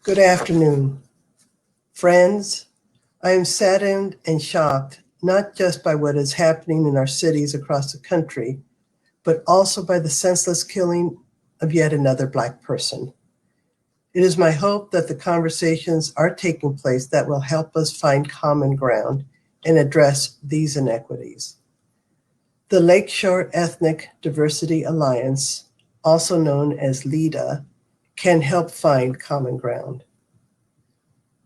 Good afternoon, friends. I am saddened and shocked, not just by what is happening in our cities across the country, but also by the senseless killing of yet another Black person. It is my hope that the conversations are taking place that will help us find common ground and address these inequities. The Lakeshore Ethnic Diversity Alliance, also known as LEDA, can help find common ground.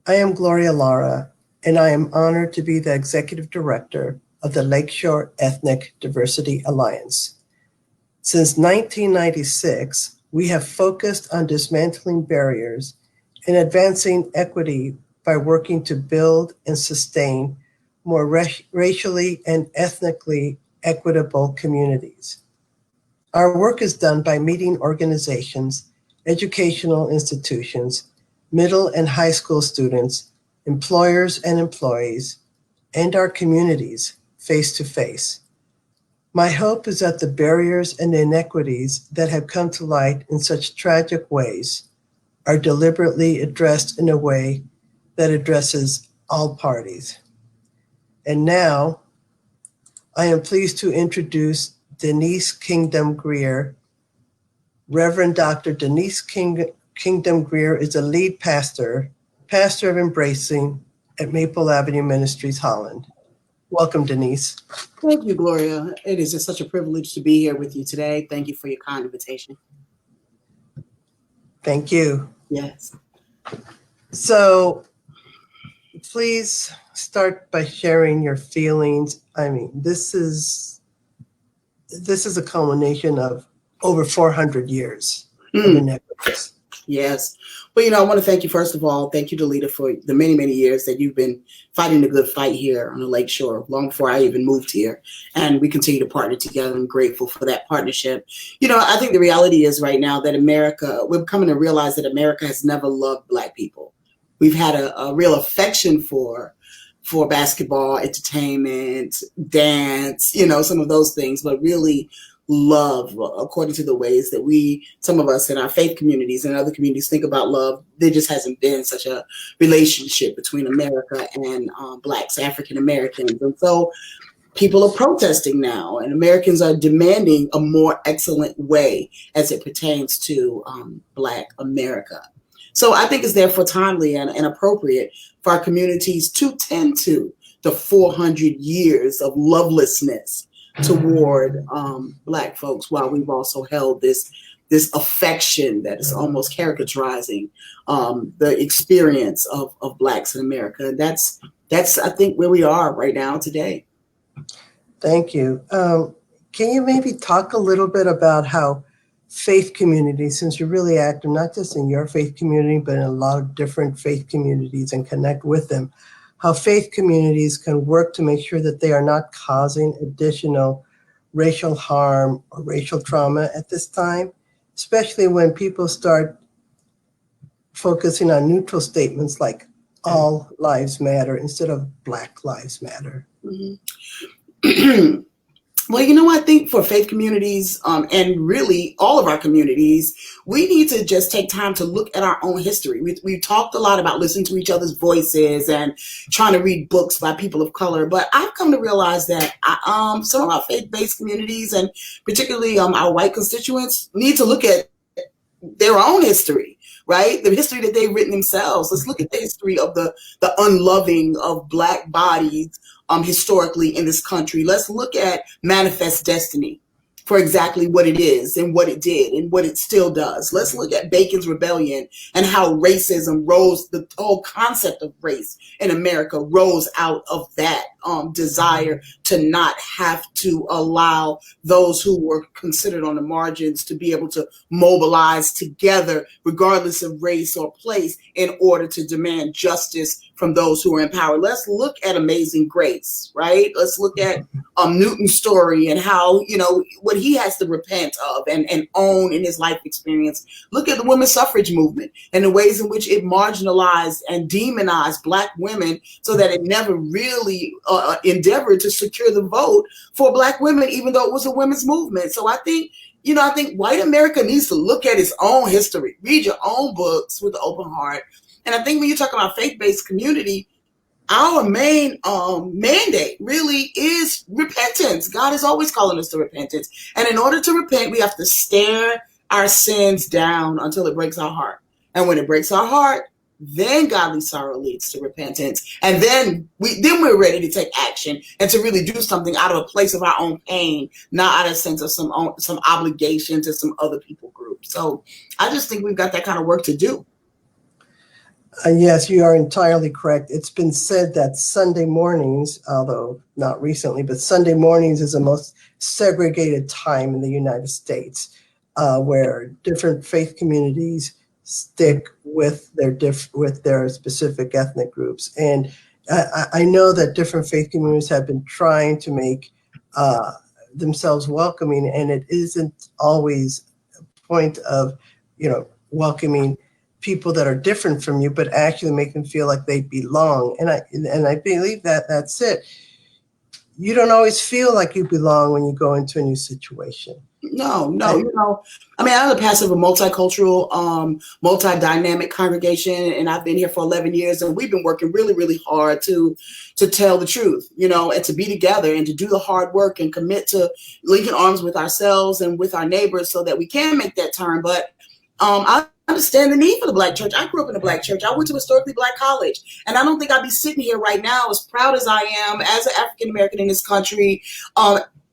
I am Gloria Lara, and I am honored to be the Executive Director of the Lakeshore Ethnic Diversity Alliance. Since 1996, we have focused on dismantling barriers and advancing equity by working to build and sustain more racially and ethnically equitable communities. Our work is done by meeting organizations, educational institutions, middle and high school students, employers and employees, and our communities face to face. My hope is that the barriers and inequities that have come to light in such tragic ways are deliberately addressed in a way that addresses all parties. And now, I am pleased to introduce Denise Kingdom Grier. Reverend Dr. Denise Kingdom Grier is a lead pastor of Embracing at Maple Avenue Ministries, Holland. Welcome, Denise. Thank you, Gloria. It is just such a privilege to be here with you today. Thank you for your kind invitation. Thank you. Yes. So please start by sharing your feelings. I mean, this is a culmination of over 400 years of inequities. Yes. Well, I want to thank you, first of all. Thank you to LEDA for the many, many years that you've been fighting the good fight here on the Lakeshore, long before I even moved here. And we continue to partner together. I'm grateful for that partnership. I think the reality is right now that we're coming to realize that America has never loved Black people. We've had a real affection for basketball, entertainment, dance, some of those things, but really love, according to the ways that some of us in our faith communities and other communities think about love, there just hasn't been such a relationship between America and Blacks, African Americans. And so people are protesting now, and Americans are demanding a more excellent way as it pertains to Black America. So I think it's therefore timely and appropriate for our communities to tend to the 400 years of lovelessness toward Black folks, while we've also held this affection that is almost caricaturizing the experience of Blacks in America. And that's I think where we are right now today. Thank you. Can you maybe talk a little bit about how faith communities, since you're really active, not just in your faith community, but in a lot of different faith communities, and connect with them, how faith communities can work to make sure that they are not causing additional racial harm or racial trauma at this time, especially when people start focusing on neutral statements like all lives matter instead of Black lives matter. Mm-hmm. Well, I think for faith communities and really all of our communities, we need to just take time to look at our own history. We talked a lot about listening to each other's voices and trying to read books by people of color. But I've come to realize that some of our faith-based communities, and particularly our white constituents, need to look at their own history, right? The history that they've written themselves. Let's look at the history of the unloving of Black bodies historically in this country. Let's look at Manifest Destiny for exactly what it is and what it did and what it still does. Let's look at Bacon's Rebellion and how racism rose, the whole concept of race in America rose out of that desire to not have to allow those who were considered on the margins to be able to mobilize together, regardless of race or place, in order to demand justice from those who are in power. Let's look at Amazing Grace, right? Let's look at Newton's story and how, what he has to repent of and own in his life experience. Look at the women's suffrage movement and the ways in which it marginalized and demonized Black women so that it never really endeavored to secure the vote for Black women, even though it was a women's movement. So I think white America needs to look at its own history, read your own books with an open heart, And I think when you talk about faith-based community, our main mandate really is repentance. God is always calling us to repentance. And in order to repent, we have to stare our sins down until it breaks our heart. And when it breaks our heart, then godly sorrow leads to repentance. And then we're ready to take action and to really do something out of a place of our own pain, not out of a sense of some obligation to some other people group. So I just think we've got that kind of work to do. Yes, you are entirely correct. It's been said that Sunday mornings, although not recently, but Sunday mornings is the most segregated time in the United States, where different faith communities stick with their specific ethnic groups. And I know that different faith communities have been trying to make themselves welcoming, and it isn't always a point of, welcoming people that are different from you, but actually make them feel like they belong. And I believe that that's it. You don't always feel like you belong when you go into a new situation. No. I'm a pastor of a multicultural, multi-dynamic congregation, and I've been here for 11 years, and we've been working really, really hard to tell the truth, and to be together and to do the hard work and commit to linking arms with ourselves and with our neighbors so that we can make that turn. But I understand the need for the Black church. I grew up in a Black church. I went to a historically Black college, and I don't think I'd be sitting here right now as proud as I am as an African American in this country,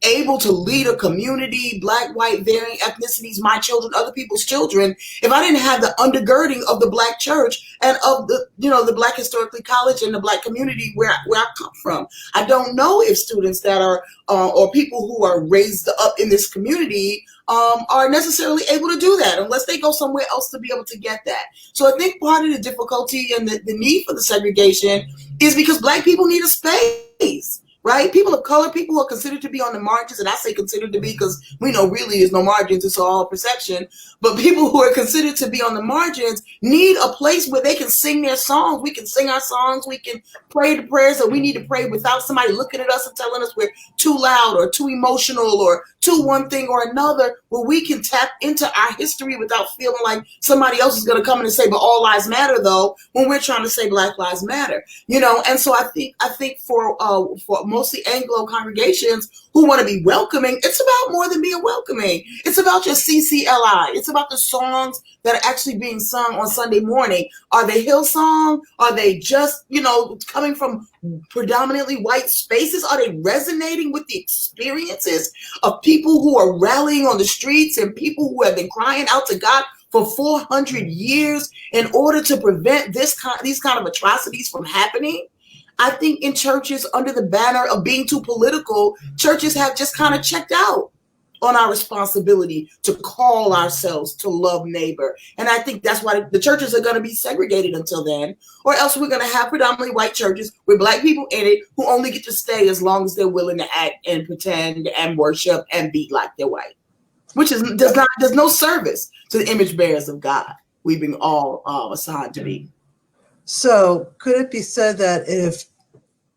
able to lead a community, Black, white, varying ethnicities, my children, other people's children, if I didn't have the undergirding of the Black church and of the Black historically college and the Black community where I come from. I don't know if students that are or people who are raised up in this community are necessarily able to do that unless they go somewhere else to be able to get that. So I think part of the difficulty and the need for the segregation is because Black people need a space. Right? People of color, people who are considered to be on the margins, and I say considered to be because we know really is no margins, it's all perception. But people who are considered to be on the margins need a place where they can sing their songs. We can sing our songs. We can pray the prayers that we need to pray without somebody looking at us and telling us we're too loud or too emotional or too one thing or another, where we can tap into our history without feeling like somebody else is going to come in and say, but all lives matter, though, when we're trying to say Black lives matter. And so I think for mostly Anglo congregations who want to be welcoming, it's about more than being welcoming. It's about your CCLI. It's about the songs that are actually being sung on Sunday morning. Are they Hillsong? Are they just, coming from predominantly white spaces? Are they resonating with the experiences of people who are rallying on the streets and people who have been crying out to God for 400 years in order to prevent these kind of atrocities from happening? I think in churches, under the banner of being too political, churches have just kind of checked out on our responsibility to call ourselves to love neighbor. And I think that's why the churches are going to be segregated until then, or else we're going to have predominantly white churches with Black people in it who only get to stay as long as they're willing to act and pretend and worship and be like they're white, which does no service to the image bearers of God we've been all assigned to be. So could it be said that if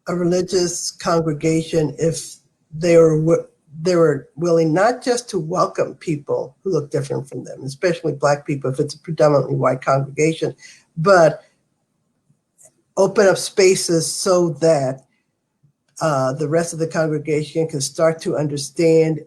a religious congregation, if they were willing not just to welcome people who look different from them, especially Black people, if it's a predominantly white congregation, but open up spaces so that the rest of the congregation can start to understand,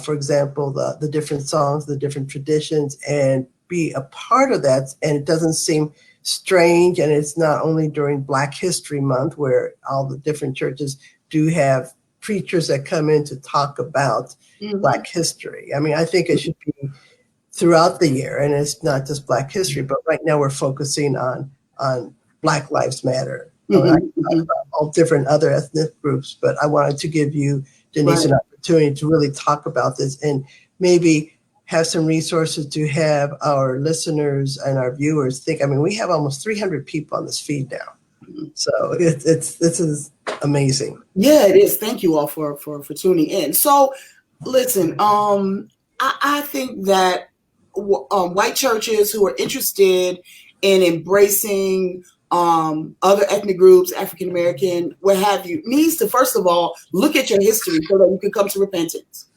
for example, the different songs, the different traditions, and be a part of that, and it doesn't seem strange, and it's not only during Black History Month where all the different churches do have preachers that come in to talk about Black history. I mean, I think it should be throughout the year, and it's not just Black history, but right now we're focusing on Black Lives Matter. I talk about all different other ethnic groups, but I wanted to give you, Denise, an opportunity to really talk about this and maybe have some resources to have our listeners and our viewers think. I mean, we have almost 300 people on this feed now. So this is amazing. Yeah, it is. Thank you all for tuning in. So listen, I think that white churches who are interested in embracing other ethnic groups, African American, what have you, needs to first of all look at your history so that you can come to repentance.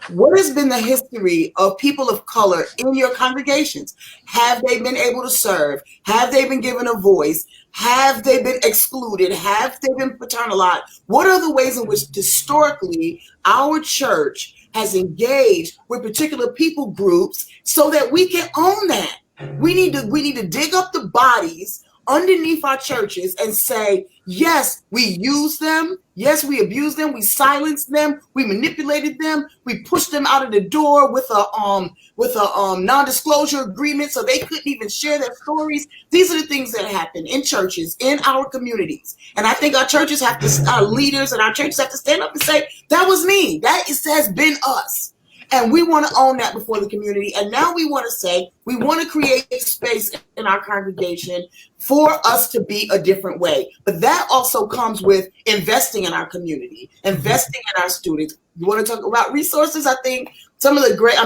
What has been the history of people of color in your congregations? Have they been able to serve? Have they been given a voice? Have they been excluded? Have they been paternalized? What are the ways in which historically our church has engaged with particular people groups so that we can own that? We need to dig up the bodies underneath our churches and say, yes, we use them. Yes, we abuse them. We silenced them. We manipulated them. We pushed them out of the door with a non-disclosure agreement so they couldn't even share their stories. These are the things that happen in churches, in our communities. And I think our churches have to, our leaders and our churches have to stand up and say, that was me. Has been us. And we want to own that before the community. And now we want to say, we want to create a space in our congregation for us to be a different way. But that also comes with investing in our community, investing in our students. You want to talk about resources? I think some of the great,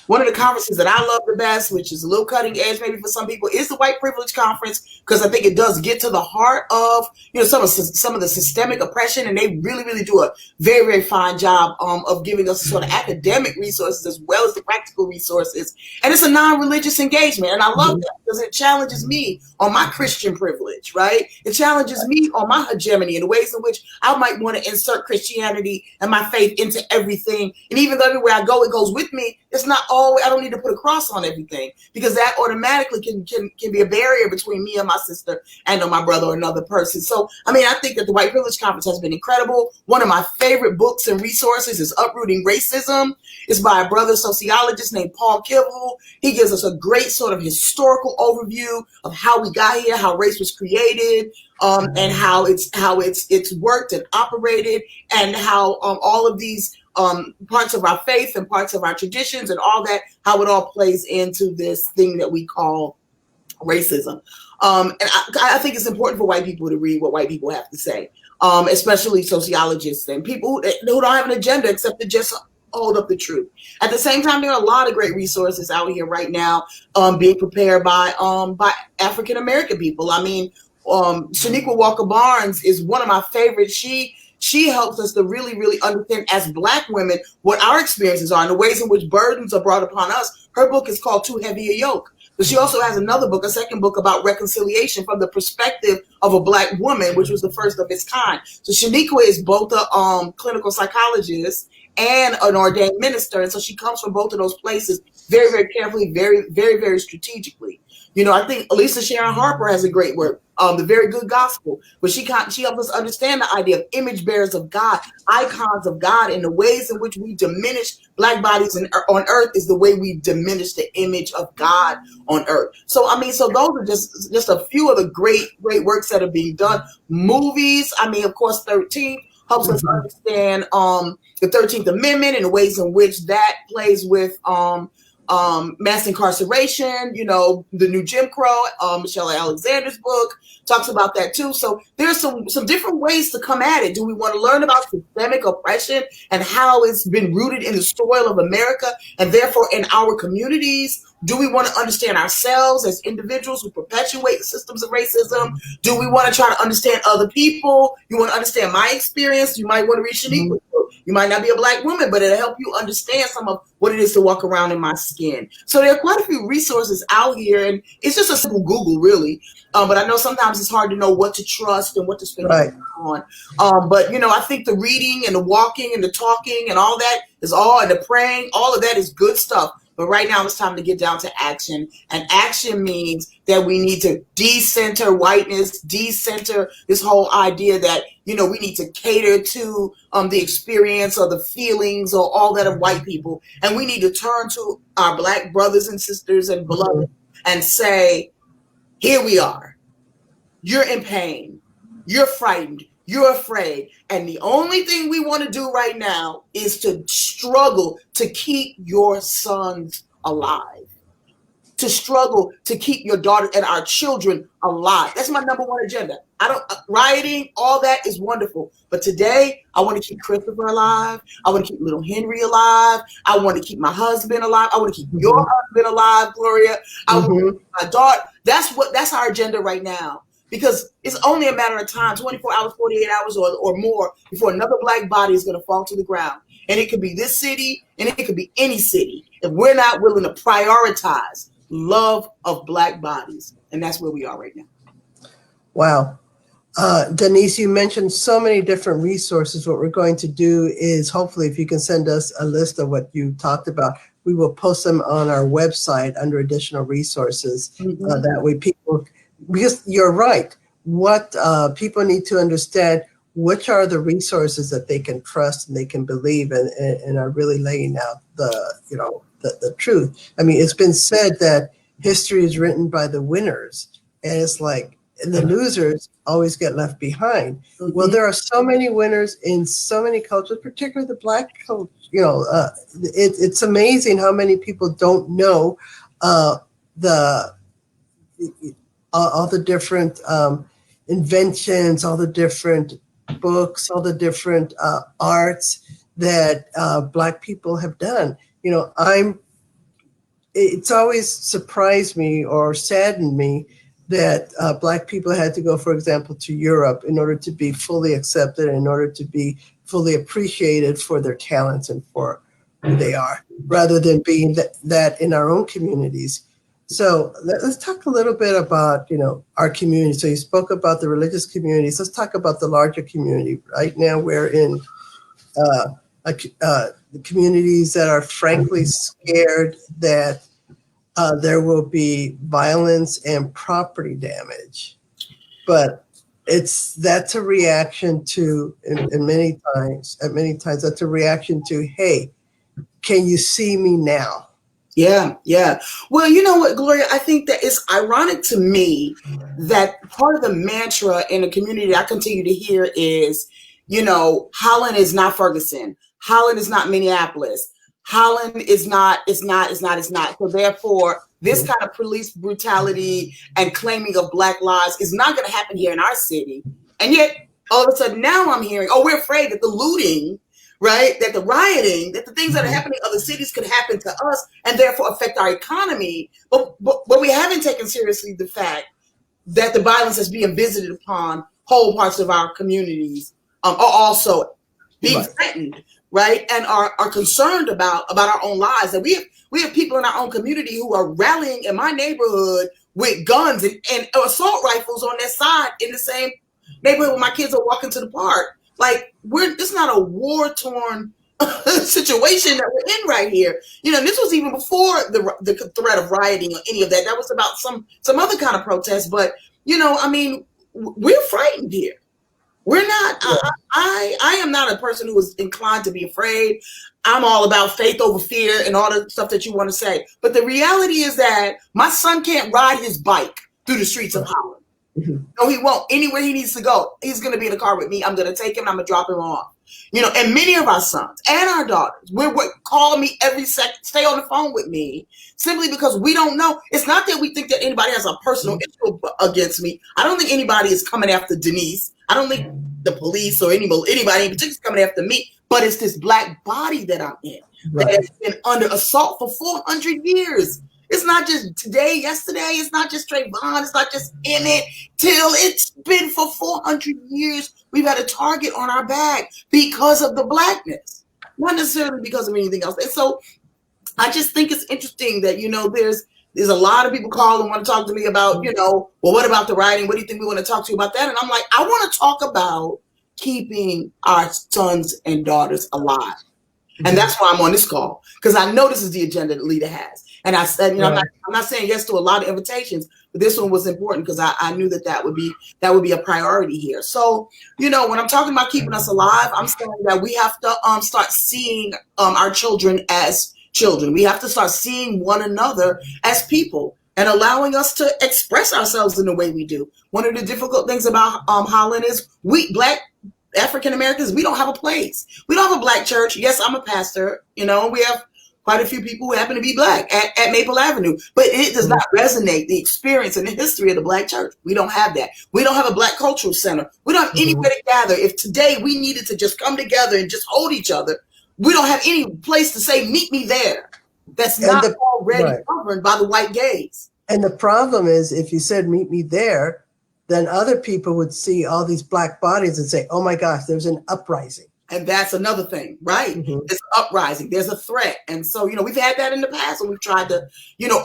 one of the conferences that I love the best, which is a little cutting edge maybe for some people, is the White Privilege Conference, because I think it does get to the heart of some of the systemic oppression, and they really, really do a very, very fine job of giving us sort of academic resources as well as the practical resources. And it's a non-religious engagement, and I love that because it challenges me on my Christian privilege, right? It challenges me on my hegemony and the ways in which I might want to insert Christianity and my faith into everything. And even though everywhere I go, it goes with me, it's not always, I don't need to put a cross on everything, because that automatically can be a barrier between me and my sister and my brother or another person. So, I think that the White Privilege Conference has been incredible. One of my favorite books and resources is Uprooting Racism. It's by a brother sociologist named Paul Kivel. He gives us a great sort of historical overview of how we got here, how race was created, and how it's worked and operated, and how all of these parts of our faith and parts of our traditions and all that, how it all plays into this thing that we call racism. And I think it's important for white people to read what white people have to say, especially sociologists and people who don't have an agenda except to just hold up the truth. At the same time, there are a lot of great resources out here right now being prepared by African American people. Shaniqua Walker Barnes is one of my favorites. She helps us to really, really understand as Black women what our experiences are and the ways in which burdens are brought upon us. Her book is called Too Heavy a Yoke. But she also has a second book about reconciliation from the perspective of a Black woman, which was the first of its kind. So Shaniqua is both a clinical psychologist and an ordained minister. And so she comes from both of those places very, very carefully, very, very, very strategically. I think Elisa Sharon Harper has a great work, The Very Good Gospel, where she helps us understand the idea of image bearers of God, icons of God, and the ways in which we diminish Black bodies on earth is the way we diminish the image of God on earth. So, so those are just a few of the great, great works that are being done. Movies, of course, 13th helps us understand the 13th Amendment and the ways in which that plays with mass incarceration, the new Jim Crow. Michelle Alexander's book talks about that too. So there's some different ways to come at it. Do we want to learn about systemic oppression and how it's been rooted in the soil of America and therefore in our communities? Do we want to understand ourselves as individuals who perpetuate the systems of racism? Do we want to try to understand other people? You want to understand my experience? You might want to read Shaniqua's book. You might not be a Black woman, but it'll help you understand some of what it is to walk around in my skin. So there are quite a few resources out here, and it's just a simple Google, really. But I know sometimes it's hard to know what to trust and what to spend time on. But I think the reading and the walking and the talking and all that and the praying, all of that is good stuff. But right now it's time to get down to action. And action means that we need to decenter whiteness, decenter this whole idea that, we need to cater to the experience or the feelings or all that of white people. And we need to turn to our Black brothers and sisters and beloved and say, here we are. You're in pain. You're frightened. You're afraid. And the only thing we want to do right now is to struggle to keep your sons alive, to struggle to keep your daughters and our children alive. That's my number one agenda. Rioting, all that is wonderful. But today, I want to keep Christopher alive. I want to keep little Henry alive. I want to keep my husband alive. I want to keep your husband alive, Gloria. I want to keep my daughter. That's our agenda right now. Because it's only a matter of time, 24 hours, 48 hours or more, before another Black body is going to fall to the ground. And it could be this city, and it could be any city. If we're not willing to prioritize love of Black bodies, and that's where we are right now. Wow. Denise, you mentioned so many different resources. What we're going to do is, hopefully, if you can send us a list of what you talked about, we will post them on our website under additional resources. That way people, because you're right, what people need to understand, which are the resources that they can trust and they can believe in, and are really laying out the truth. I mean, it's been said that history is written by the winners, and it's like, the losers always get left behind. Well, there are so many winners in so many cultures, particularly the Black culture. It's amazing how many people don't know all the different inventions, all the different books, all the different arts that Black people have done. It's always surprised me or saddened me that Black people had to go, for example, to Europe in order to be fully accepted, in order to be fully appreciated for their talents and for who they are, rather than being that in our own communities. So let's talk a little bit about, our community. So you spoke about the religious communities. Let's talk about the larger community. Right now we're in the communities that are frankly scared that there will be violence and property damage, but that's a reaction to, and many times, that's a reaction to, hey, can you see me now? Yeah. Well, you know what, Gloria, I think that it's ironic to me that part of the mantra in the community I continue to hear is, Holland is not Ferguson. Holland is not Minneapolis. Holland is not. So therefore, this kind of police brutality and claiming of Black lives is not going to happen here in our city. And yet, all of a sudden now I'm hearing, we're afraid that the looting, right, that the rioting, that the things that are happening in other cities could happen to us and therefore affect our economy. But we haven't taken seriously the fact that the violence is being visited upon whole parts of our communities are also being threatened, right, and are concerned about our own lives. And we have people in our own community who are rallying in my neighborhood with guns and assault rifles on their side in the same neighborhood where my kids are walking to the park. Like, it's not a war-torn situation that we're in right here. This was even before the threat of rioting or any of that. That was about some other kind of protest. But, we're frightened here. We're not, I am not a person who is inclined to be afraid. I'm all about faith over fear and all the stuff that you want to say. But the reality is that my son can't ride his bike through the streets of Holland. No, he won't. Anywhere he needs to go, he's going to be in the car with me. I'm going to take him and I'm going to drop him off. And many of our sons and our daughters, we're calling me every second, stay on the phone with me, simply because we don't know. It's not that we think that anybody has a personal issue against me. I don't think anybody is coming after Denise. I don't think the police or anybody in particular is coming after me, but it's this Black body that I'm in that has been under assault for 400 years. It's not just today, yesterday. It's not just Trayvon. It's not just Emmett Till. It's been for 400 years. We've had a target on our back because of the Blackness, not necessarily because of anything else. And so I just think it's interesting that, there's a lot of people call and want to talk to me about, well, what about the rioting? What do you think we want to talk to you about that? And I'm like, I want to talk about keeping our sons and daughters alive. And that's why I'm on this call, because I know this is the agenda that LEDA has. And I said, I'm not saying yes to a lot of invitations, but this one was important because I knew that would be a priority here. So, when I'm talking about keeping us alive, I'm saying that we have to start seeing our children as children. We have to start seeing one another as people and allowing us to express ourselves in the way we do. One of the difficult things about Holland is we Black African Americans, we don't have a place. We don't have a Black church. Yes, I'm a pastor. We have quite a few people who happen to be Black at Maple Avenue, but it does not resonate the experience and the history of the Black church. We don't have that. We don't have a Black cultural center. We don't have anywhere to gather. If today we needed to just come together and just hold each other, we don't have any place to say, meet me there. That's not already governed by the white gaze. And the problem is, if you said, meet me there, then other people would see all these Black bodies and say, oh my gosh, there's an uprising. And that's another thing, right? Mm-hmm. There's an uprising, there's a threat. And so, we've had that in the past when we've tried to,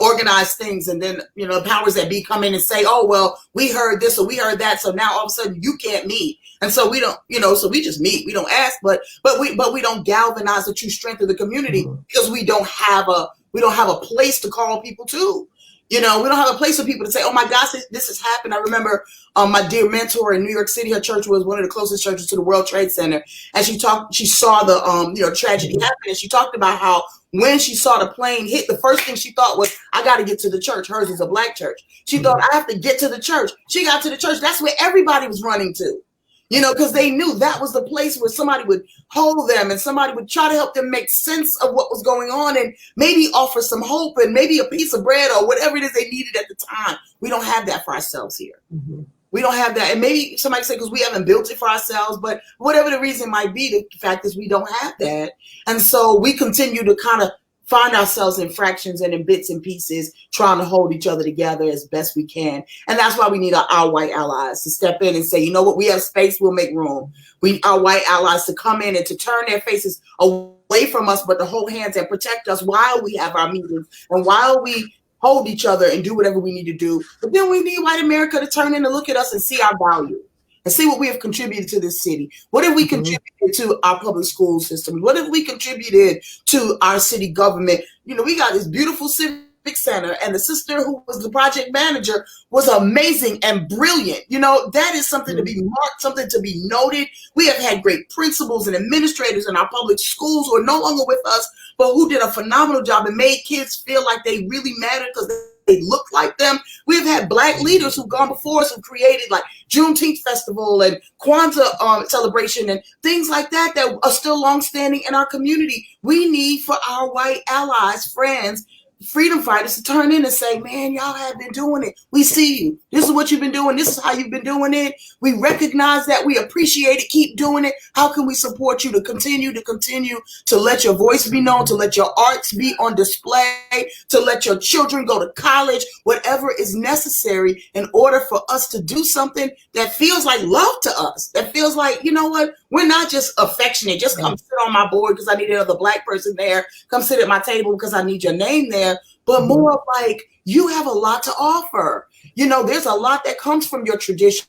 organize things. And then, the powers that be come in and say, oh, well, we heard this or we heard that. So now all of a sudden you can't meet. And so we don't, so we just meet. We don't ask, but we don't galvanize the true strength of the community Mm-hmm. because we don't have a place to call people to. We don't have a place for people to say, oh my gosh, this has happened. I remember my dear mentor in New York City, her church was one of the closest churches to the World Trade Center. And she saw the, tragedy happen. And she talked about how when she saw the plane hit, the first thing she thought was, I got to get to the church. Hers is a Black church. She thought, I have to get to the church. She got to the church. That's where everybody was running to. Because they knew that was the place where somebody would hold them and somebody would try to help them make sense of what was going on and maybe offer some hope and maybe a piece of bread or whatever it is they needed at the time. We don't have that for ourselves here. Mm-hmm. We don't have that. And maybe somebody say, because we haven't built it for ourselves, but whatever the reason might be, the fact is we don't have that. And so we continue to kind of find ourselves in fractions and in bits and pieces, trying to hold each other together as best we can. And that's why we need our white allies to step in and say, you know what, we have space, we'll make room. We need our white allies to come in and to turn their faces away from us, but to hold hands and protect us while we have our meetings and while we hold each other and do whatever we need to do. But then we need white America to turn in and look at us and see our value. And see what we have contributed to this city. What have we contributed to our public school system? What have we contributed to our city government? We got this beautiful civic center, and the sister who was the project manager was amazing and brilliant. That is something to be marked, something to be noted. We have had great principals and administrators in our public schools who are no longer with us, but who did a phenomenal job and made kids feel like they really mattered because they look like them. We've had Black leaders who've gone before us who created like Juneteenth Festival and Kwanzaa celebration and things like that are still longstanding in our community. We need for our white allies, friends, freedom fighters to turn in and say, man, y'all have been doing it. We see you. This is what you've been doing. This is how you've been doing it. We recognize that. We appreciate it. Keep doing it. How can we support you to continue to let your voice be known, to let your arts be on display, to let your children go to college, whatever is necessary in order for us to do something that feels like love to us, that feels like, you know what, we're not just affectionate. Just come sit on my board because I need another Black person there. Come sit at my table because I need your name there. But more like you have a lot to offer. There's a lot that comes from your traditions,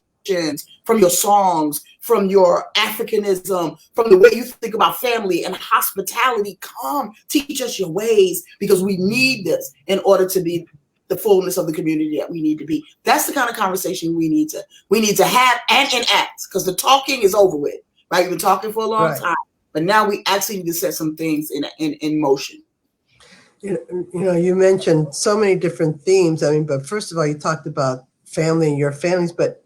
from your songs, from your Africanism, from the way you think about family and hospitality. Come teach us your ways because we need this in order to be the fullness of the community that we need to be. That's the kind of conversation we need to have and enact, because the talking is over with, right? We've been talking for a long time, but now we actually need to set some things in motion. You mentioned so many different themes. But first of all, you talked about family and your families, but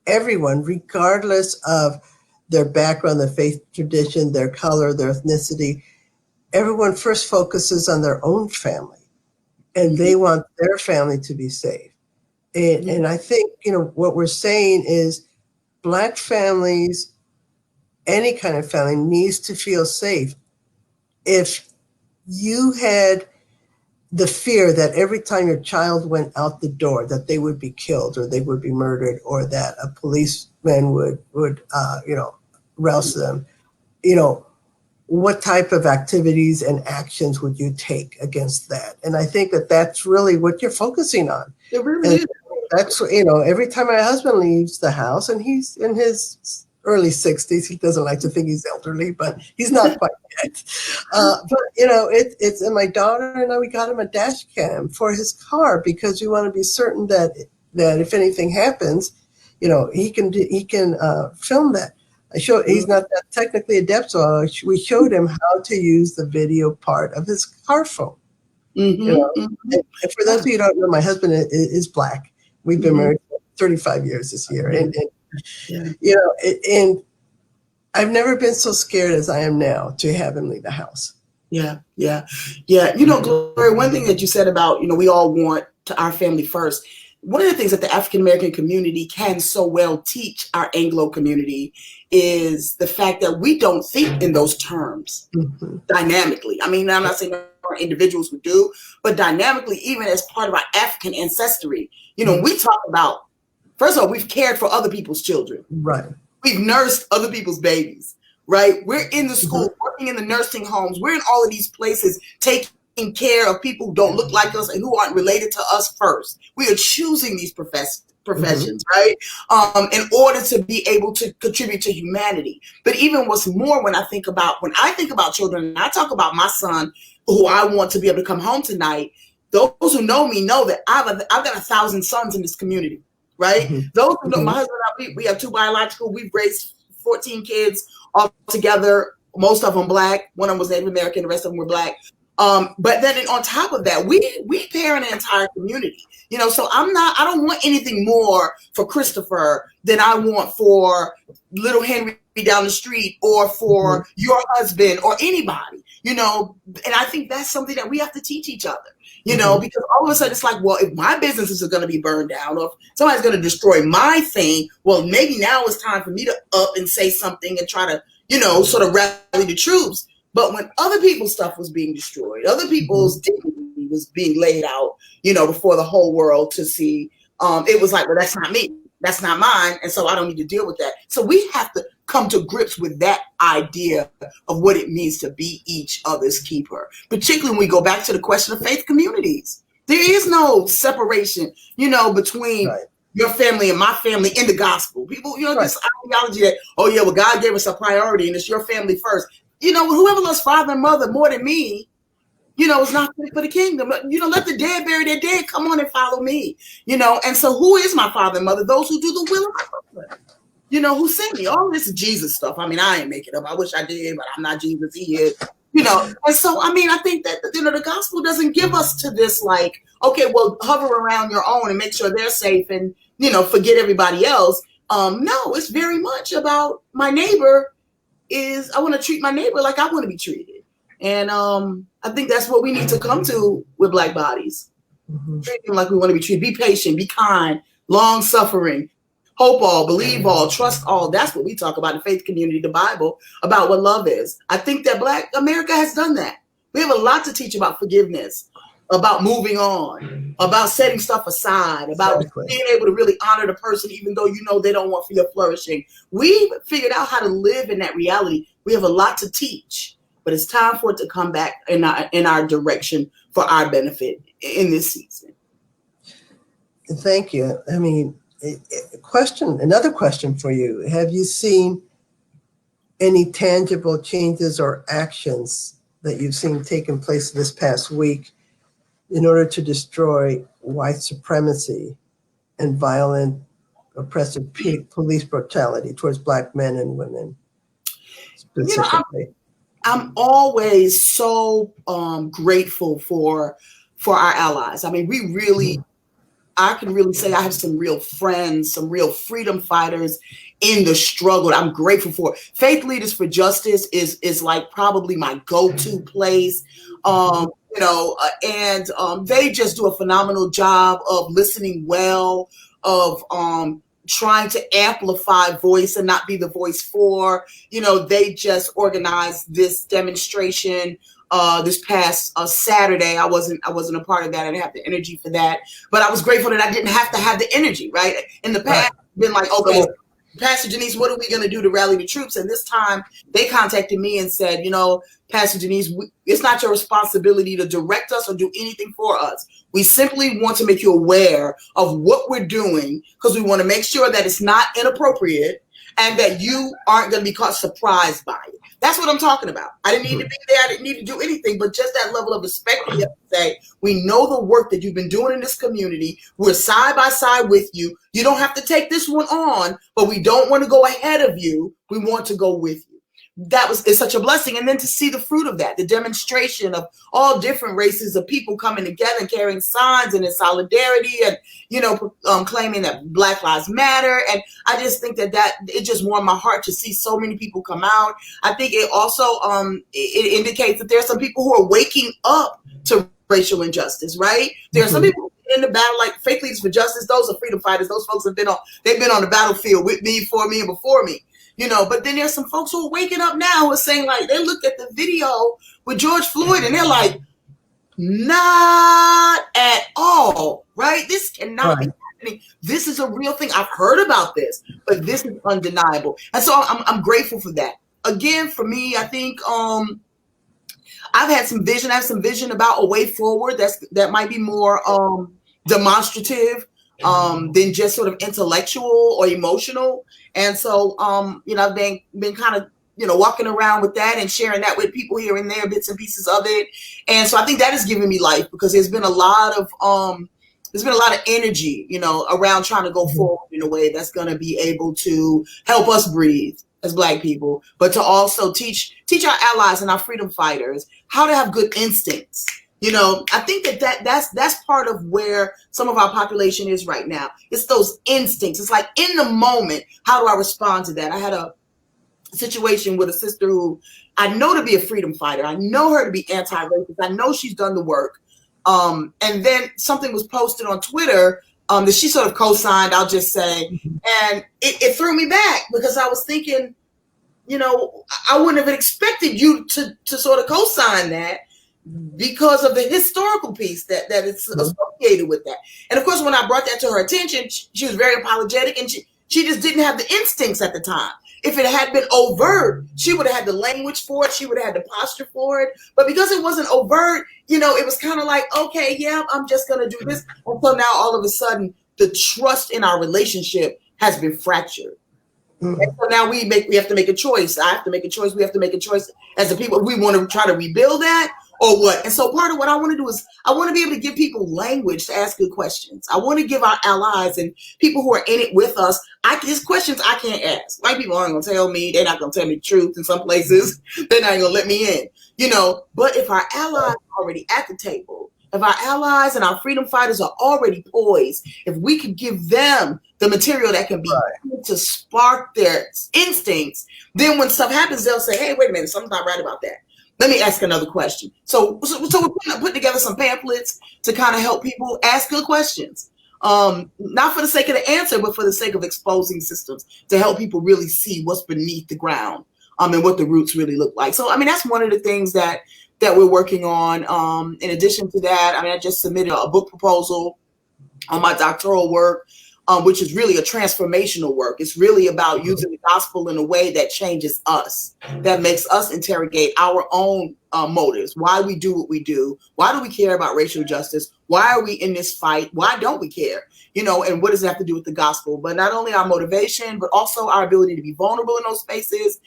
everyone, regardless of their background, their faith tradition, their color, their ethnicity, everyone first focuses on their own family and they want their family to be safe. And I think, what we're saying is Black families, any kind of family, needs to feel safe. If you had the fear that every time your child went out the door that they would be killed or they would be murdered or that a policeman would rouse them, what type of activities and actions would you take against that? And I think that that's really what you're focusing on. It really is. That's, every time my husband leaves the house, and he's in his early 60s, he doesn't like to think he's elderly, but he's not quite yet. But, it's, and my daughter and I, we got him a dash cam for his car because we want to be certain that if anything happens, he can film that. He's not that technically adept, so we showed him how to use the video part of his car phone. And for those of you who don't know, my husband is Black. We've been married for 35 years this year. And I've never been so scared as I am now to have him leave the house. Yeah. Gloria, one thing that you said about, we all want our family first. One of the things that the African-American community can so well teach our Anglo community is the fact that we don't think in those terms dynamically. I'm not saying there are individuals who do, but dynamically, even as part of our African ancestry, we talk about, first of all, we've cared for other people's children. Right. We've nursed other people's babies. right? We're in the school, working in the nursing homes. We're in all of these places taking care of people who don't look like us and who aren't related to us first. We are choosing these professions, right? In order to be able to contribute to humanity. But even what's more, when I think about children, and I talk about my son, who I want to be able to come home tonight, those who know me know that I've got 1,000 sons in this community, right? Those who know my husband and I, we have 2 biological, we've raised 14 kids all together, most of them Black. One of them was Native American, the rest of them were Black. But then on top of that, we parent an entire community, you know, so I don't want anything more for Christopher than I want for little Henry down the street or for your husband or anybody, you know, and I think that's something that we have to teach each other, you know, because all of a sudden it's like, well, if my businesses are going to be burned down or if somebody's going to destroy my thing, well, maybe now it's time for me to up and say something and try to, you know, sort of rally the troops. But when other people's stuff was being destroyed, other people's dignity was being laid out, you know, before the whole world to see, it was like, well, that's not me. That's not mine. And so I don't need to deal with that. So we have to come to grips with that idea of what it means to be each other's keeper, particularly when we go back to the question of faith communities. There is no separation, you know, between your family and my family in the gospel. People, you know, this ideology that, oh, yeah, well, God gave us a priority and it's your family first. You know, whoever loves father and mother more than me, you know, is not fit for the kingdom. You know, let the dead bury their dead. Come on and follow me. You know, and so who is my father and mother? Those who do the will of my Father. You know, who sent me. All this is Jesus stuff. I mean, I ain't making it up. I wish I did, but I'm not Jesus. He is. You know, and so, I mean, I think that, you know, the gospel doesn't give us to this like, okay, well, hover around your own and make sure they're safe and, you know, forget everybody else. No, it's very much about my neighbor. I want to treat my neighbor like I want to be treated. And I think that's what we need to come to with Black bodies. Treat them like we want to be treated. Be patient, be kind, long suffering, hope all, believe all, trust all. That's what we talk about in faith community, the Bible, about what love is. I think that Black America has done that. We have a lot to teach about forgiveness, about moving on, about setting stuff aside, about being able to really honor the person, even though you know they don't want for your flourishing. We've figured out how to live in that reality. We have a lot to teach, but it's time for it to come back in our direction for our benefit in this season. Thank you. I mean, another question for you. Have you seen any tangible changes or actions that you've seen taking place this past week in order to destroy white supremacy and violent, oppressive police brutality towards Black men and women specifically? You know, I'm always so grateful for our allies. I mean, we really, I can really say I have some real friends, some real freedom fighters in the struggle. I'm grateful for. Faith Leaders for Justice is like probably my go-to place. You know, and they just do a phenomenal job of listening well, of trying to amplify voice and not be the voice for. You know, they just organized this demonstration this past Saturday. I wasn't a part of that. I didn't have the energy for that, but I was grateful that I didn't have to have the energy. Right in the past, been like, okay, Pastor Denise, what are we going to do to rally the troops? And this time they contacted me and said, you know, Pastor Denise, it's not your responsibility to direct us or do anything for us. We simply want to make you aware of what we're doing because we want to make sure that it's not inappropriate and that you aren't going to be caught surprised by it. That's what I'm talking about. I didn't need to be there. I didn't need to do anything, but just that level of respect. You have to say, we know the work that you've been doing in this community. We're side by side with you. You don't have to take this one on, but we don't want to go ahead of you. We want to go with you. It's such a blessing. And then to see the fruit of that, the demonstration of all different races of people coming together and carrying signs and in solidarity and, you know, claiming that Black Lives Matter. And I just think that it just warmed my heart to see so many people come out. I think it also, it indicates that there are some people who are waking up to racial injustice, right? There are some people in the battle, like Faith Leaders for Justice. Those are freedom fighters. Those folks they've been on the battlefield with me, for me, and before me. You know, but then there's some folks who are waking up now who are saying, like, they look at the video with George Floyd and they're like, not at all, right? This cannot be happening. This is a real thing. I've heard about this, but this is undeniable. And so I'm grateful for that. again, for me, I think I've had some vision. I have some vision about a way forward that might be more demonstrative than just sort of intellectual or emotional. And so, I've been kind of, walking around with that and sharing that with people here and there, bits and pieces of it. And so I think that has given me life, because there's been a lot of energy, around trying to go forward in a way that's going to be able to help us breathe as Black people, but to also teach our allies and our freedom fighters how to have good instincts. I think that's part of where some of our population is right now. It's those instincts. It's like, in the moment, how do I respond to that? I had a situation with a sister who I know to be a freedom fighter. I know her to be anti-racist. I know she's done the work. And then something was posted on Twitter that she sort of co-signed, I'll just say. And it threw me back, because I was thinking, I wouldn't have expected you to sort of co-sign that, because of the historical piece that is associated with that. And of course, when I brought that to her attention, she was very apologetic, and she just didn't have the instincts at the time. If it had been overt, she would have had the language for it. She would have had the posture for it. But because it wasn't overt, it was kind of like, okay, yeah, I'm just going to do this. And so now all of a sudden, the trust in our relationship has been fractured. Mm-hmm. And so now we have to make a choice. I have to make a choice. We have to make a choice as a people. We want to try to rebuild that, or what? And so part of what I want to do is I want to be able to give people language to ask good questions. I want to give our allies and people who are in it with us, there's questions I can't ask. White people aren't going to tell me. They're not going to tell me the truth in some places. They're not going to let me in, But if our allies are already at the table, if our allies and our freedom fighters are already poised, if we could give them the material that can be to spark their instincts, then when stuff happens, they'll say, hey, wait a minute, something's not right about that. Let me ask another question. So we're putting together some pamphlets to kind of help people ask good questions. Not for the sake of the answer, but for the sake of exposing systems, to help people really see what's beneath the ground, and what the roots really look like. So, that's one of the things that we're working on. In addition to that, I just submitted a book proposal on my doctoral work, which is really a transformational work. It's really about using the gospel in a way that changes us, that makes us interrogate our own motives. Why we do what we do? Why do we care about racial justice? Why are we in this fight? Why don't we care? And what does it have to do with the gospel? But not only our motivation, but also our ability to be vulnerable in those spaces.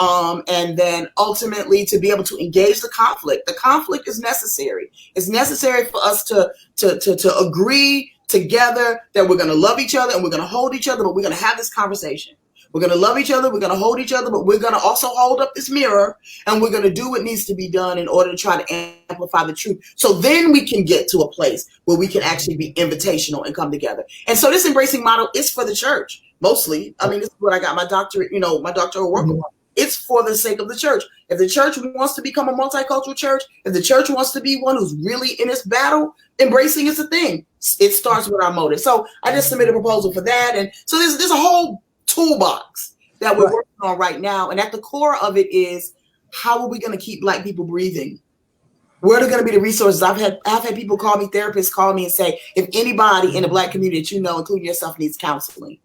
And then ultimately to be able to engage the conflict. The conflict is necessary. It's necessary for us to agree together that we're going to love each other and we're going to hold each other, but we're going to have this conversation. We're going to love each other. We're going to hold each other, but we're going to also hold up this mirror, and we're going to do what needs to be done in order to try to amplify the truth. So then we can get to a place where we can actually be invitational and come together. And so this embracing model is for the church, mostly. This is what I got my doctorate, my doctoral work on. It's for the sake of the church. If the church wants to become a multicultural church, if the church wants to be one who's really in this battle, embracing is a thing. It starts with our motive. So I just submitted a proposal for that. And so there's a whole toolbox that we're working on right now. And at the core of it is, how are we going to keep Black people breathing? Where are going to be the resources? I've had people call me, therapists call me and say, if anybody in the Black community that including yourself, needs counseling,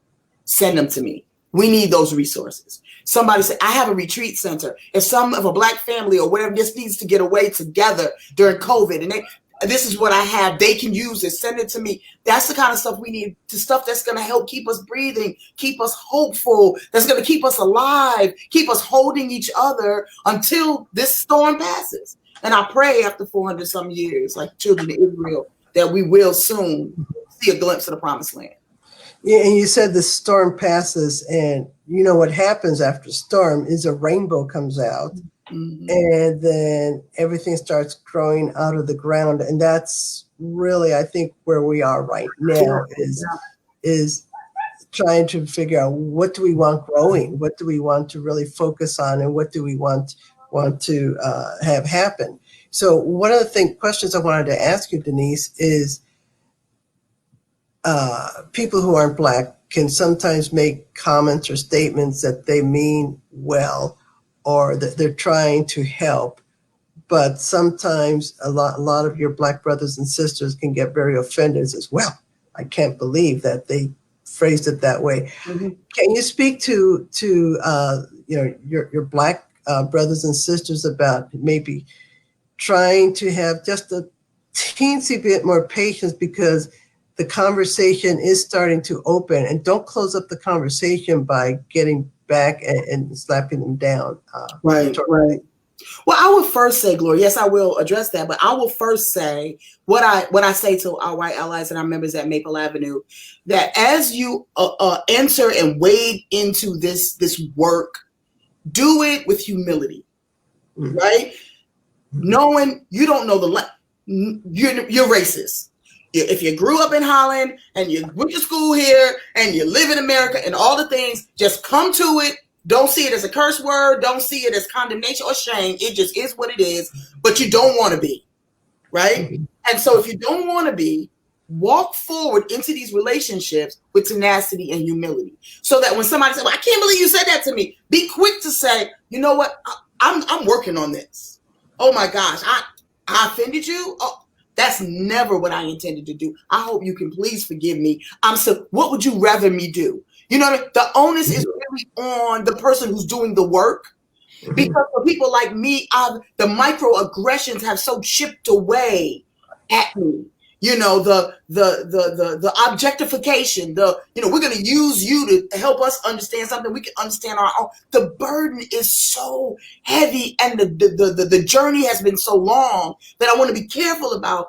send them to me. We need those resources. Somebody said, I have a retreat center. If some of a Black family or whatever just needs to get away together during COVID, and this is what I have, they can use it, send it to me. That's the kind of stuff we need, the stuff that's going to help keep us breathing, keep us hopeful, that's going to keep us alive, keep us holding each other until this storm passes. And I pray after 400 some years, like children of Israel, that we will soon see a glimpse of the promised land. Yeah, and you said the storm passes, and what happens after storm is a rainbow comes out, and then everything starts growing out of the ground. And that's really, I think, where we are right now is trying to figure out, what do we want growing? What do we want to really focus on? And what do we want to have happen? So one of the questions I wanted to ask you, Denise, is people who aren't Black can sometimes make comments or statements that they mean well, or that they're trying to help. But sometimes a lot of your Black brothers and sisters can get very offended as well. I can't believe that they phrased it that way. Mm-hmm. Can you speak to your Black brothers and sisters about maybe trying to have just a teensy bit more patience, because the conversation is starting to open, and don't close up the conversation by getting back and slapping them down. Right. Well, I would first say, Gloria, yes, I will address that, but I will first say what I say to our white allies and our members at Maple Avenue, that as you enter and wade into this work, do it with humility, right? Knowing you don't know you're racist. If you grew up in Holland and you went to school here and you live in America and all the things, just come to it. Don't see it as a curse word. Don't see it as condemnation or shame. It just is what it is, but you don't want to be, right? And so if you don't want to be, walk forward into these relationships with tenacity and humility, so that when somebody says, well, I can't believe you said that to me, be quick to say, you know what? I'm working on this. Oh my gosh, I offended you? Oh, that's never what I intended to do. I hope you can please forgive me. What would you rather me do? You know what I mean? The onus is really on the person who's doing the work. Because for people like me, the microaggressions have so chipped away at me. You know, the objectification, we're going to use you to help us understand something we can understand our own. The burden is so heavy, and the journey has been so long that I want to be careful about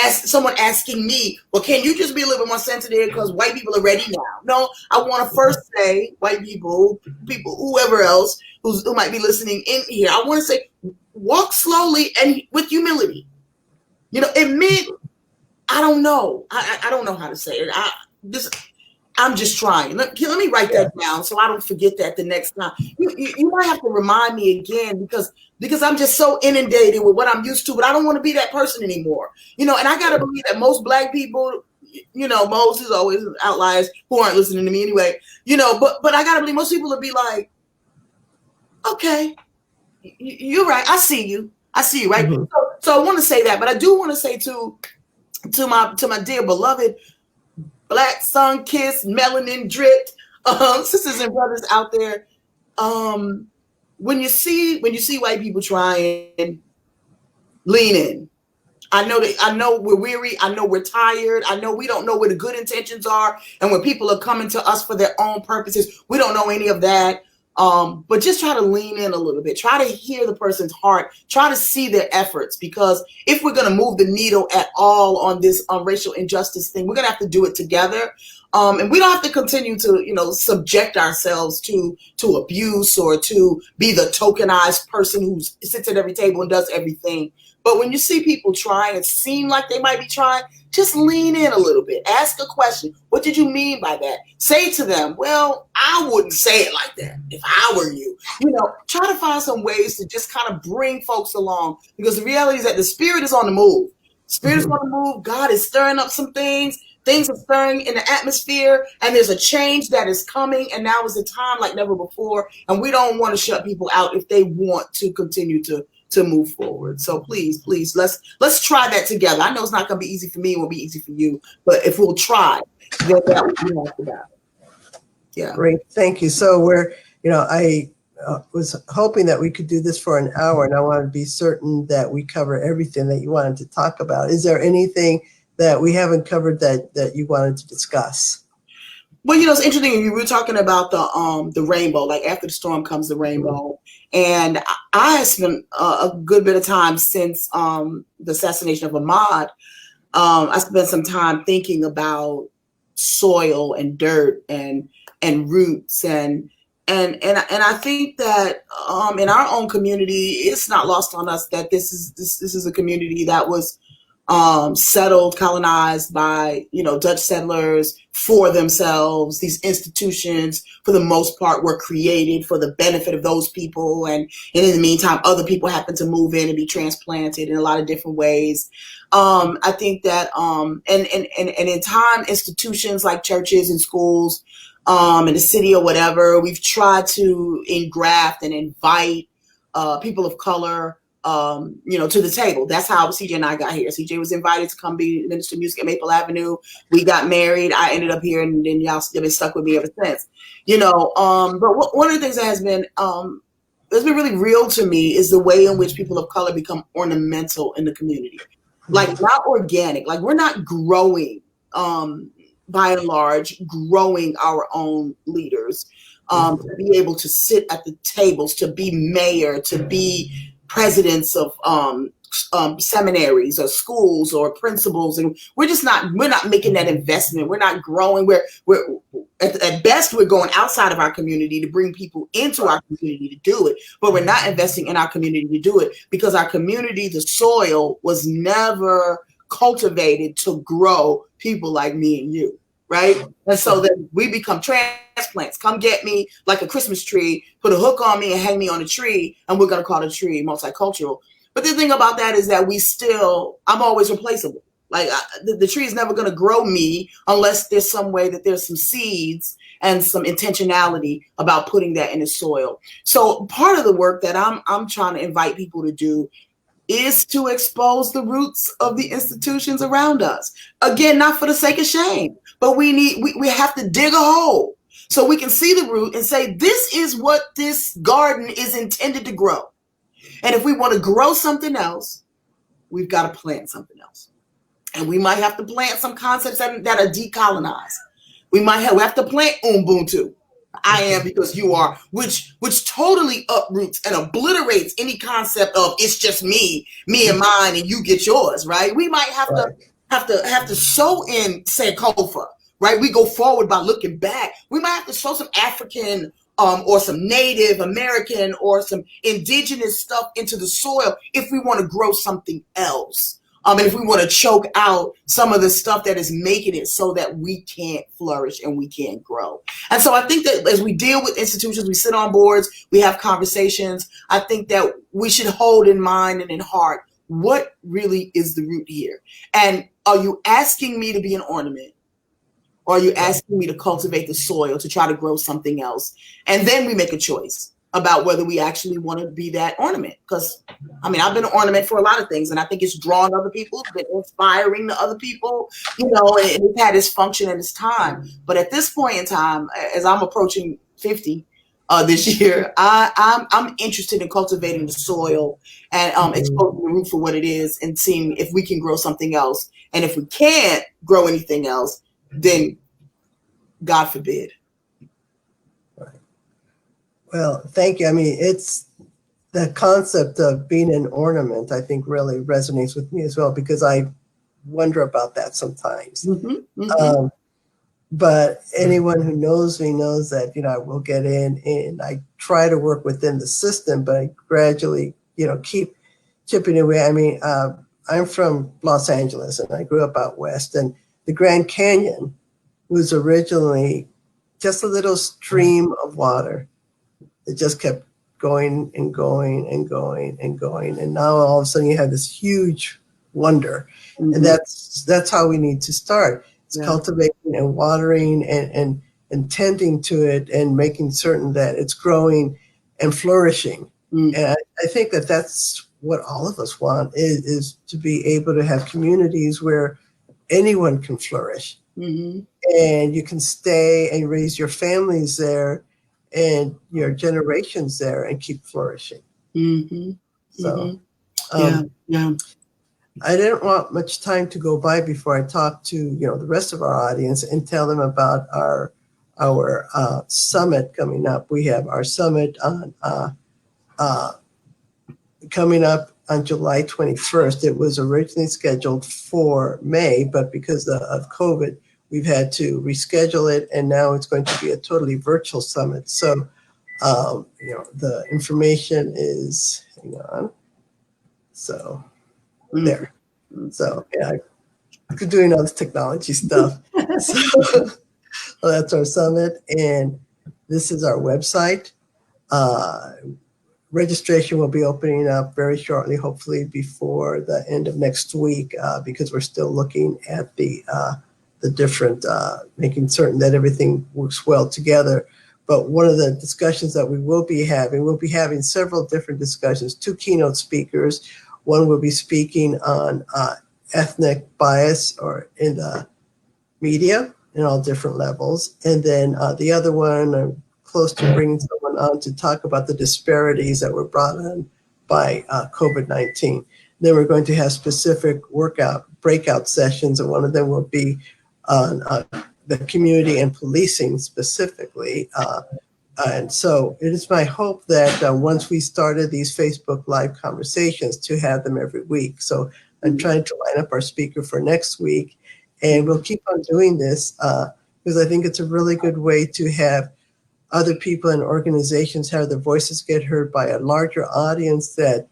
someone asking me, well, can you just be a little bit more sensitive because white people are ready now? No, I want to first say, white people, whoever else who might be listening in here, I want to say, walk slowly and with humility. Admit, I don't know. I don't know how to say it. I'm just trying. Let me write that down so I don't forget that the next time. You might have to remind me again because I'm just so inundated with what I'm used to, but I don't want to be that person anymore. And I got to believe that most Black people, most is always outliers who aren't listening to me anyway, but I got to believe most people will be like, okay, you're right. I see you, right? Mm-hmm. So I want to say that, but I do want to say to my dear beloved Black sun-kissed, melanin dripped sisters and brothers out there, when you see white people trying, lean in. I know we're weary. I know we're tired. I know we don't know where the good intentions are, and when people are coming to us for their own purposes, we don't know any of that. But just try to lean in a little bit. Try to hear the person's heart. Try to see their efforts, because if we're going to move the needle at all on this racial injustice thing, we're going to have to do it together. And we don't have to continue to, subject ourselves to abuse or to be the tokenized person who sits at every table and does everything. But when you see people trying and seem like they might be trying, just lean in a little bit. Ask a question. What did you mean by that? Say to them, well, I wouldn't say it like that if I were you. Try to find some ways to just kind of bring folks along, because the reality is that the Spirit is on the move. Spirit is on the move. God is stirring up some things. Things are stirring in the atmosphere, and there's a change that is coming, and now is a time like never before, and we don't want to shut people out if they want to continue to move forward. So please, let's try that together. I know it's not going to be easy for me. It won't be easy for you, but if we'll try, then that would be half the battle. Yeah. Great. Thank you. So I was hoping that we could do this for an hour, and I wanted to be certain that we cover everything that you wanted to talk about. Is there anything that we haven't covered that you wanted to discuss? Well, it's interesting. You were talking about the rainbow, like after the storm comes the rainbow. And I have spent a good bit of time since the assassination of Ahmaud. I spent some time thinking about soil and dirt and roots and I think that in our own community, it's not lost on us that this is a community that was settled, colonized by, Dutch settlers for themselves. These institutions, for the most part, were created for the benefit of those people. And in the meantime, other people happen to move in and be transplanted in a lot of different ways. I think that, and in time, institutions like churches and schools, in the city or whatever, we've tried to engraft and invite people of color, to the table. That's how CJ and I got here. CJ was invited to come be minister of music at Maple Avenue. We got married. I ended up here, and then y'all have been stuck with me ever since. But one of the things that has been really real to me is the way in which people of color become ornamental in the community. Like, not organic. Like, we're not growing, by and large, growing our own leaders. To be able to sit at the tables, to be mayor, to be presidents of seminaries or schools or principals, and we're not making that investment. We're not growing. We're at best we're going outside of our community to bring people into our community to do it, but we're not investing in our community to do it because our community, the soil, was never cultivated to grow people like me and you. Right? And so then we become transplants. Come get me like a Christmas tree, put a hook on me and hang me on a tree, and we're going to call the tree multicultural. But the thing about that is that I'm always replaceable. Like, the tree is never going to grow me unless there's some way that there's some seeds and some intentionality about putting that in the soil. So part of the work that I'm trying to invite people to do is to expose the roots of the institutions around us. Again, not for the sake of shame, but we have to dig a hole so we can see the root and say, this is what this garden is intended to grow. And if we want to grow something else, we've got to plant something else. And we might have to plant some concepts that are decolonized. We have to plant Ubuntu. I am because you are, which totally uproots and obliterates any concept of it's just me and mine, and you get yours, right? We might have to sow in Sankofa, right? We go forward by looking back. We might have to sow some African or some Native American or some indigenous stuff into the soil if we want to grow something else. And if we want to choke out some of the stuff that is making it so that we can't flourish and we can't grow. And so I think that as we deal with institutions, we sit on boards, we have conversations, I think that we should hold in mind and in heart, what really is the root here? And are you asking me to be an ornament? Or are you asking me to cultivate the soil to try to grow something else? And then we make a choice about whether we actually want to be that ornament. Because, I've been an ornament for a lot of things, and I think it's drawn other people, it's been inspiring to other people, and it's had its function and its time. But at this point in time, as I'm approaching 50 this year, I'm interested in cultivating the soil and exposing the root for what it is and seeing if we can grow something else. And if we can't grow anything else, then God forbid. Well, thank you. It's the concept of being an ornament, I think, really resonates with me as well, because I wonder about that sometimes. But anyone who knows me knows that, I will get in and I try to work within the system, but I gradually, keep chipping away. I'm from Los Angeles and I grew up out west, and the Grand Canyon was originally just a little stream of water. It just kept going and going and going and going. And now all of a sudden you have this huge wonder. And that's how we need to start. It's cultivating and watering and tending to it and making certain that it's growing and flourishing. And I think that that's what all of us want is to be able to have communities where anyone can flourish. And you can stay and raise your families there and your generations there and keep flourishing. So, I didn't want much time to go by before I talk to, the rest of our audience and tell them about our summit coming up. We have our summit on coming up on July 21st. It was originally scheduled for May, but because of COVID, we've had to reschedule it, and now it's going to be a totally virtual summit. So, the information is, hang on. So, there. So, I'm doing all this technology stuff. So, that's our summit, and this is our website. Registration will be opening up very shortly, hopefully before the end of next week, because we're still looking at the different, making certain that everything works well together. But one of the discussions that we'll be having several different discussions, 2 keynote speakers. One will be speaking on ethnic bias or in the media in all different levels. And then the other one, I'm close to bringing someone on to talk about the disparities that were brought on by COVID-19. Then we're going to have specific breakout sessions, and one of them will be on the community and policing specifically. And so it is my hope that once we started these Facebook Live conversations, to have them every week. So I'm trying to line up our speaker for next week, and we'll keep on doing this because I think it's a really good way to have other people and organizations have their voices get heard by a larger audience that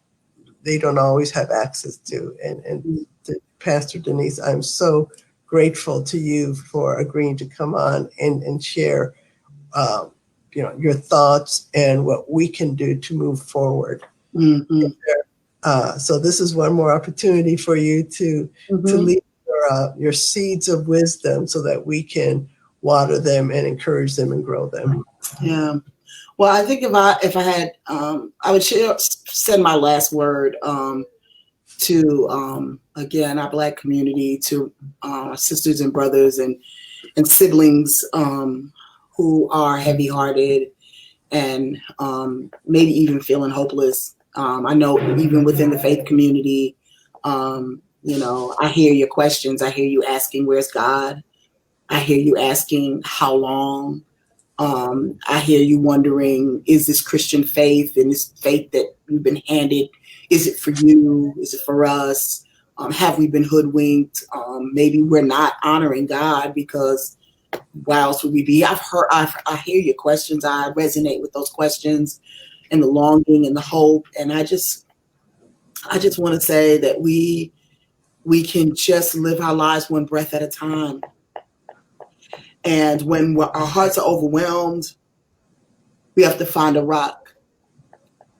they don't always have access to. And to Pastor Denise, I'm so grateful to you for agreeing to come on and share your thoughts and what we can do to move forward. So this is one more opportunity for you to leave your seeds of wisdom so that we can water them and encourage them and grow them. Yeah. Well, I think if I had, I would send my last word to, again, our Black community, to our sisters and brothers and siblings who are heavy-hearted and maybe even feeling hopeless. I know even within the faith community, I hear your questions. I hear you asking, where's God? I hear you asking, how long? I hear you wondering, is this Christian faith and this faith that you've been handed, is it for you? Is it for us? Have we been hoodwinked? Maybe we're not honoring God because why else would we be? I hear your questions. I resonate with those questions and the longing and the hope. And I just want to say that we can just live our lives one breath at a time. And when our hearts are overwhelmed, we have to find a rock.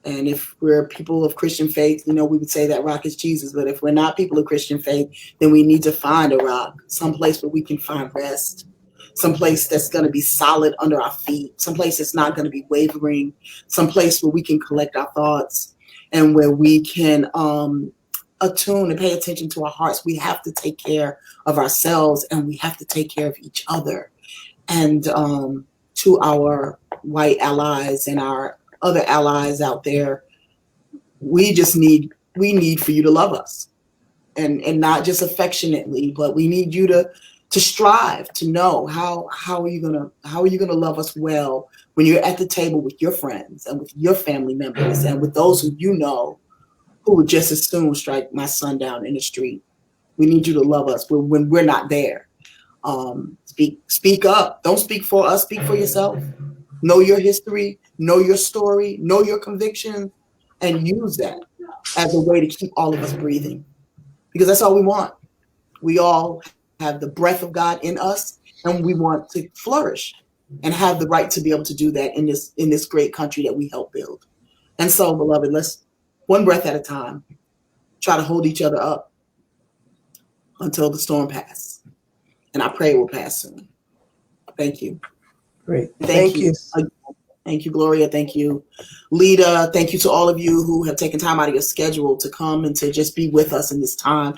And if we're people of Christian faith, we would say that rock is Jesus. But if we're not people of Christian faith, then we need to find a rock, someplace where we can find rest, someplace that's going to be solid under our feet, someplace that's not going to be wavering, someplace where we can collect our thoughts and where we can attune and pay attention to our hearts. We have to take care of ourselves and we have to take care of each other. And to our white allies and our other allies out there, we need for you to love us, and not just affectionately, but we need you to strive to know how are you gonna love us well when you're at the table with your friends and with your family members and with those who would just as soon strike my son down in the street. We need you to love us when we're not there. Speak up. Don't speak for us. Speak for yourself. Know your history. Know your story. Know your conviction, and use that as a way to keep all of us breathing, because that's all we want. We all have the breath of God in us, and we want to flourish and have the right to be able to do that in this great country that we help build. And so, beloved, let's one breath at a time try to hold each other up until the storm passes. And I pray it will pass soon. Thank you. Great. Thank you. Thank you, Gloria. Thank you, LEDA. Thank you to all of you who have taken time out of your schedule to come and to just be with us in this time.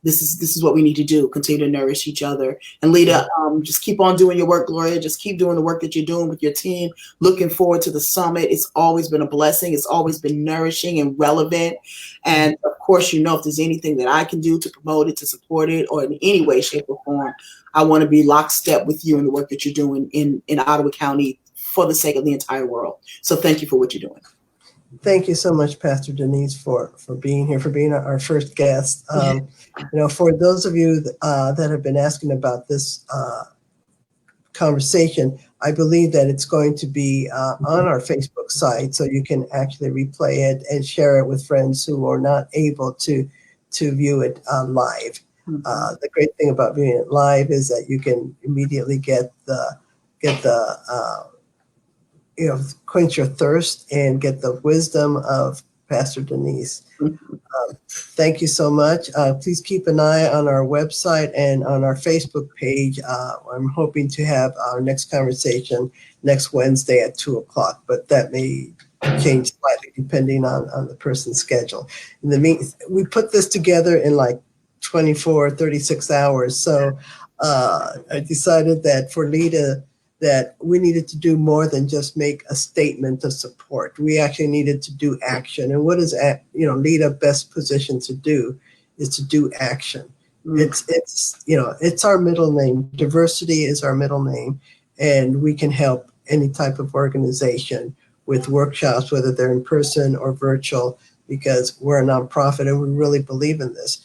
This is what we need to do. Continue to nourish each other. And LEDA, just keep on doing your work, Gloria. Just keep doing the work that you're doing with your team. Looking forward to the summit. It's always been a blessing. It's always been nourishing and relevant. And of course, if there's anything that I can do to promote it, to support it, or in any way, shape, or form, I want to be lockstep with you in the work that you're doing in Ottawa County for the sake of the entire world. So thank you for what you're doing. Thank you so much, Pastor Denise, for being here, for being our first guest. For those of you that have been asking about this conversation, I believe that it's going to be on our Facebook site, so you can actually replay it and share it with friends who are not able to view it live. The great thing about viewing it live is that you can immediately get the quench your thirst and get the wisdom of Pastor Denise. Mhm. Thank you so much. Please keep an eye on our website and on our Facebook page. I'm hoping to have our next conversation next Wednesday at 2:00, but that may change slightly depending on the person's schedule. In the we put this together in like 24, 36 hours. So I decided that for LEDA, that we needed to do more than just make a statement of support. We actually needed to do action. And what is LEDA best positioned to do is to do action. It's our middle name. Diversity is our middle name, and we can help any type of organization with workshops, whether they're in person or virtual, because we're a nonprofit and we really believe in this.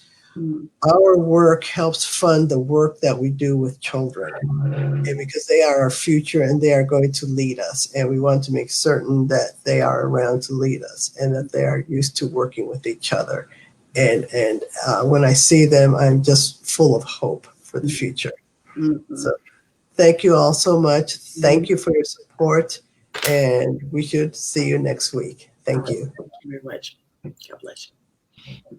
Our work helps fund the work that we do with children, and because they are our future and they are going to lead us, and we want to make certain that they are around to lead us and that they are used to working with each other. And when I see them, I'm just full of hope for the future. Mm-hmm. So thank you all so much. Thank you for your support, and we should see you next week. Thank you. Thank you very much. God bless you.